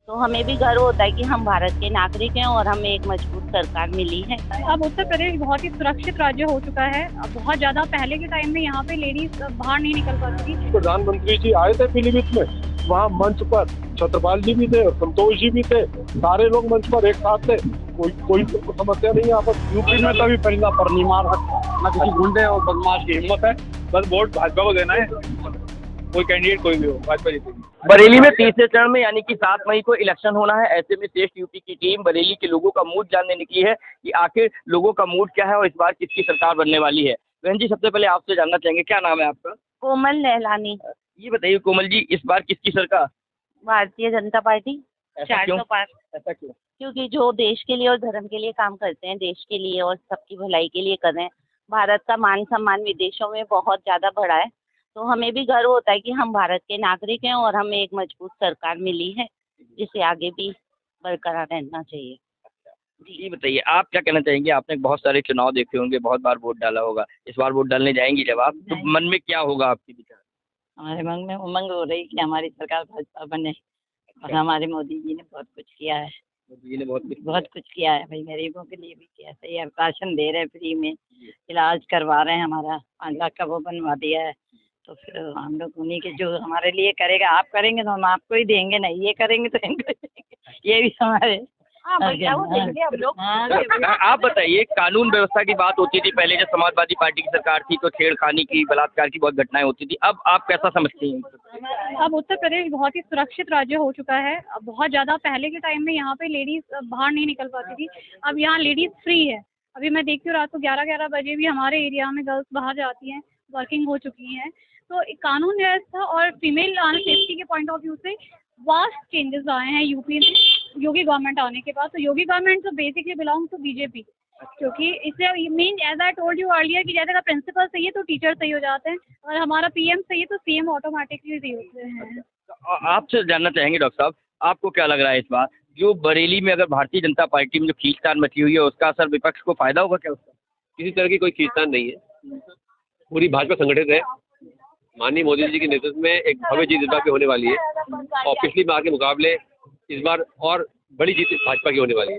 तो हमें भी गर्व होता है कि हम भारत के नागरिक हैं और हमें एक मजबूत सरकार मिली है। अब उत्तर प्रदेश बहुत ही सुरक्षित राज्य हो चुका है। अब बहुत ज्यादा पहले के टाइम में यहाँ पे लेडीज बाहर नहीं निकल पाती थी। प्रधानमंत्री जी आए थे पीलीभीत में, वहाँ मंच पर छत्रपाल जी भी थे और संतोष जी भी थे, सारे लोग मंच पर एक साथ थे, कोई समस्या नहीं है आपस। यूपी में कभी परिंदा पर नहीं मार सकता, न किसी गुंडे और बदमाश की हिम्मत है। बस वोट भाजपा को देना है, कोई कैंडिडेट कोई भी हो, भाजपा जीतेगी। बरेली में तीसरे चरण में यानी कि 7 मई को इलेक्शन होना है। ऐसे में श्रेष्ठ यूपी की टीम बरेली के लोगों का मूड जानने निकली है कि आखिर लोगों का मूड क्या है और इस बार किसकी सरकार बनने वाली है। बहन जी, सबसे पहले आपसे जानना चाहेंगे, क्या नाम है आपका? कोमल लहलानी। ये बताइए कोमल जी, इस बार किसकी सरकार? भारतीय जनता पार्टी। ऐसा क्यों? 405। ऐसा क्यों? क्योंकि जो देश के लिए और धर्म के लिए काम करते हैं, देश के लिए और सबकी भलाई के लिए कर रहे हैं। भारत का मान सम्मान विदेशों में बहुत ज्यादा बढ़ा है, तो हमें भी गर्व होता है कि हम भारत के नागरिक हैं और हमें एक मजबूत सरकार मिली है, जिसे आगे भी बरकरार रहना चाहिए। ये बताइए, आप क्या कहना चाहेंगे? आपने बहुत सारे चुनाव देखे होंगे, बहुत बार वोट डाला होगा, इस बार वोट डालने जाएंगी जब आप, तो मन में क्या होगा आपके विचार? हमारे मन में उमंग हो रही कि हमारी सरकार भाजपा बने और हमारे मोदी जी ने बहुत कुछ किया है। मोदी जी ने बहुत कुछ किया है भाई, गरीबों के लिए भी किया। सही है, राशन दे रहे हैं, फ्री में इलाज करवा रहे हैं, हमारा 5 लाख का वो बनवा दिया है। तो फिर हम लोग उन्हीं के, जो हमारे लिए करेगा, आप करेंगे तो हम आपको ही देंगे, नहीं ये करेंगे तो इनको देंगे। ये भी हमारे आप बताइए, कानून व्यवस्था की बात होती थी पहले, जब समाजवादी पार्टी की सरकार थी तो छेड़खानी की, बलात्कार की बहुत घटनाएं होती थी। अब आप कैसा समझती हैं? अब उत्तर प्रदेश बहुत ही सुरक्षित राज्य हो चुका है। अब बहुत ज्यादा पहले के टाइम में यहाँ पे लेडीज बाहर नहीं निकल पाती थी। अब यहाँ लेडीज फ्री है। अभी मैं देखती हूँ रात को 11-11 बजे भी हमारे एरिया में गर्ल्स बाहर जाती हैं, वर्किंग हो चुकी हैं। तो कानून व्यवस्था और फीमेल सेफ्टी के पॉइंट ऑफ व्यू से वास्ट चेंजेस आए हैं यूपी में योगी गवर्नमेंट आने के बाद। तो योगी गवर्नमेंट तो बेसिकली बिलोंग टू बीजेपी, क्योंकि इससे mean as I told you earlier कि जैसे का प्रिंसिपल सही है तो टीचर सही हो जाते हैं, और हमारा पीएम सही है तो सीएम ऑटोमेटिकली सही होते हैं। आपसे जानना चाहेंगे डॉक्टर साहब, आपको क्या लग रहा है इस बार जो बरेली में अगर भारतीय जनता पार्टी में जो खींचतान मची हुई है, उसका असर विपक्ष को फायदा होगा क्या उसका? किसी तरह की कोई खींचतान नहीं है, पूरी भाजपा संगठित है। माननीय मोदी जी के नेतृत्व में एक भव्य जीत इस बार की होने वाली है, और पिछली बार के मुकाबले इस बार और बड़ी जीत भाजपा की होने वाली है।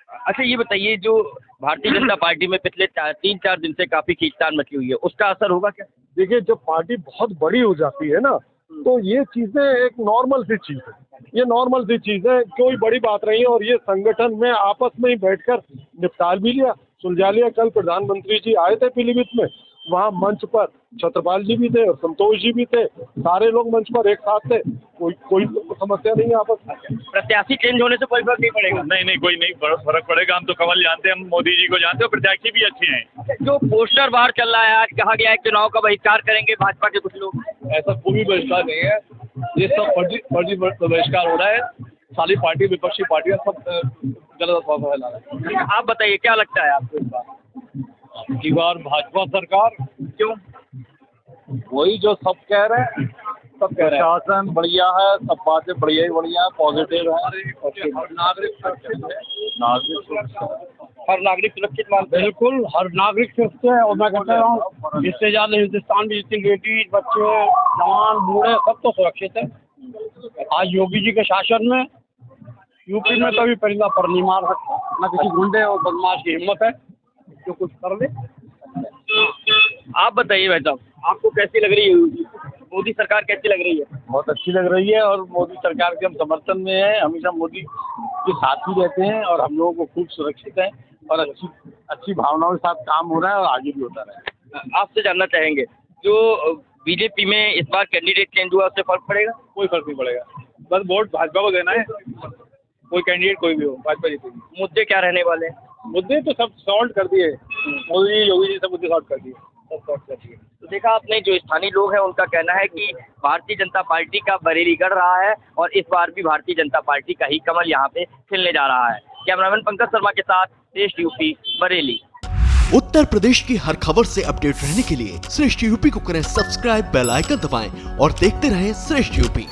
अच्छा, ये बताइए, जो भारतीय जनता पार्टी में पिछले 3-4 दिन से काफी खींचतान मची हुई है, उसका असर होगा क्या? देखिए, जब पार्टी बहुत बड़ी हो जाती है ना, तो ये चीजें एक नॉर्मल सी चीज है, ये नॉर्मल सी चीज है, कोई बड़ी बात नहीं है। और ये संगठन में आपस में ही बैठकर निपटा भी लिया, सुलझा लिया। कल प्रधानमंत्री जी आए थे पीलीभीत में, वहाँ मंच पर छत्रपाल जी भी थे और संतोष जी भी थे, सारे लोग मंच पर एक साथ थे, कोई समस्या नहीं है आपस में। प्रत्याशी चेंज होने से कोई फर्क नहीं पड़ेगा? नहीं, कोई नहीं फर्क पड़ेगा। हम तो कमल जानते हैं, हम मोदी जी को जानते हैं, प्रत्याशी भी अच्छे हैं। जो पोस्टर बाहर चल रहा है, आज कहा गया है चुनाव का बहिष्कार करेंगे भाजपा के कुछ लोग। ऐसा कोई बहिष्कार नहीं है, ये सब फर्जी बहिष्कार हो रहा है। सारी पार्टी, विपक्षी पार्टियां सब गलत अफवाह फैला रहे हैं। आप बताइए, क्या लगता है आपको इस बार? की बार भाजपा सरकार। क्यों? वही जो सब कह रहे हैं, सब कह रहे हैं। शासन बढ़िया है, सब बातें बढ़िया ही बढ़िया है, पॉजिटिव है। हर नागरिक सुरक्षित मानते हैं? बिल्कुल, हर नागरिक सुरक्षित है। और मैं कहता हूँ, इससे ज्यादा हिंदुस्तान में जितनी लेडीज, बच्चे, जवान, बूढ़े, सब तो सुरक्षित है। आज योगी जी के शासन में यूपी में कभी परिंदा पर नहीं मार सकता, न किसी गुंडे और बदमाश की हिम्मत है जो कुछ कर ले। आप बताइए भाई साहब, आपको कैसी लग रही है मोदी सरकार, कैसी लग रही है? बहुत अच्छी लग रही है, और मोदी सरकार के हम समर्थन में हैं। हमेशा मोदी के साथ ही रहते हैं, और हम लोगों को खूब सुरक्षित है, और अच्छी भावनाओं के साथ काम हो रहा है, और आगे भी होता रहेगा। आपसे जानना चाहेंगे, जो बीजेपी में इस बार कैंडिडेट चेंज हुआ, उससे फर्क पड़ेगा? कोई फर्क नहीं पड़ेगा, बस वोट भाजपा को देना है, कोई कैंडिडेट कोई भी हो, भाजपा जीतेगी। मुद्दे क्या रहने वाले हैं? मुद्दे तो सब सॉल्व कर दिए मोदी जी, योगी जी, सब मुद्दे सॉल्व कर दिए, सब सॉल्व कर दिए। तो देखा आपने, जो स्थानीय लोग हैं उनका कहना है कि भारतीय जनता पार्टी का बरेली गढ़ रहा है, और इस बार भी भारतीय जनता पार्टी का ही कमल यहाँ पे खिलने जा रहा है। कैमरामैन पंकज शर्मा के साथ श्रेष्ठ यूपी, बरेली। उत्तर प्रदेश की हर खबर से अपडेट रहने के लिए श्रेष्ठ यूपी को करें सब्सक्राइब, बेल आइकन दबाएं और देखते रहें श्रेष्ठ यूपी।